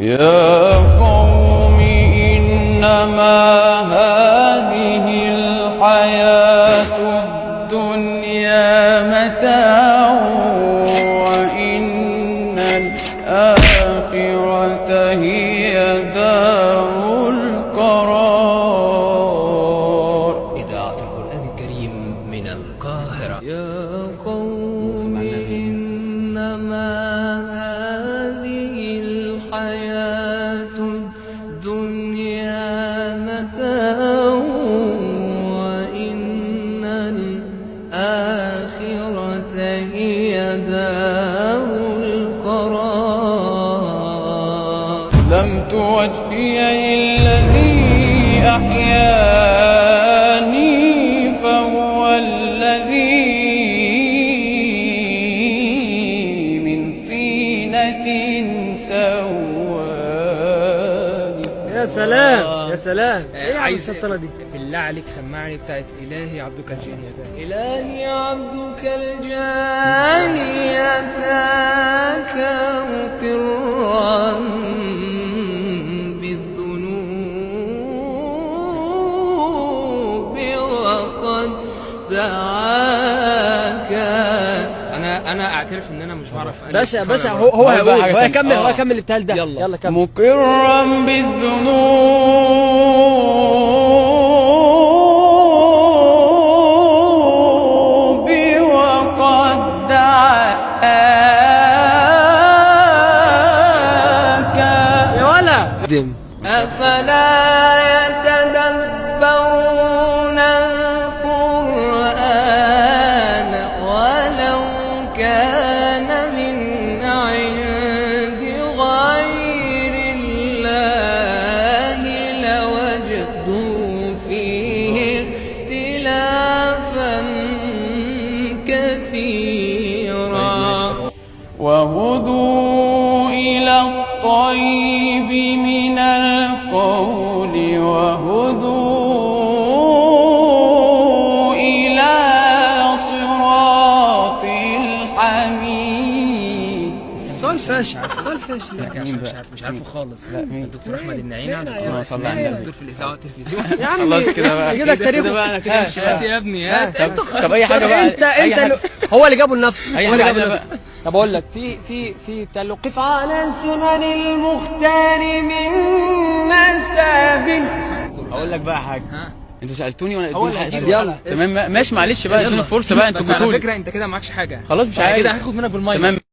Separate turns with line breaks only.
يا قوم إنما هذه الحياة الدنيا متاع وإن الآخرة هي دار القرار.
إذاعة القرآن الكريم من القاهرة.
يا قوم إنما هذه الحياة الدنيا متاع وإن الآخرة هي دار القرار.
أسلمت وجهي للذي أحياني فهو الذي من طينة سواني.
يا سلام يا سلام. ايه
عايز
السلطنة دي؟
بالله عليك سمعني بتاعت إلهي عبدك الجاني أتاك.
إلهي عبدك الجاني أتاك مقرا بالذنوب وقد دعاك.
أنا أعترف إن أنا مش بعرف
باشا هو هيكمل الابتهال ده. يلا كمل.
مقرا بالذنوب وقد دعاك.
يا ولا
أفلا يتدبرون القرآن ولو كان من عند غير الله لوجدوا فيه اختلافا كثيرا.
وهدوا إلى الطيب من القول وهدوا إلى صراط الحميد.
سؤال فاشل.
مش عارفه خالص.
لا، مين؟
الدكتور أحمد النعيمي،
لا،
دكتور
لا،
حسن
لا،
نعيمي،
لا.
دكتور في الإذاعة والتلفزيون.
يا عم
خلاص كده بقى.
يجيب لك تاريخه.
كده بقى انا كده مش
هات يا ابني هات.
طب اي حاجه بقى.
انت
أي حاجة.
هو اللي جابه لنفسه.
أي
هو اللي
حاجة
جابه
عادلة
لنفسه. طب اقول لك في بتاع له قف على سنن المختار من مساب.
اقول لك بقى حاجه.
ها؟
انتوا سالتوني وانا
هو
اديتوني
اللي
حق.
هيجيب.
يلا.
تمام ماشي معلش بقى ادوني فرصه بقى انتوا
بس على
بتقولوا
فكرة أنت كده معكش حاجة.
خلاص مش
بعد
عايز
كده هاخد منك بالماينس.
تمام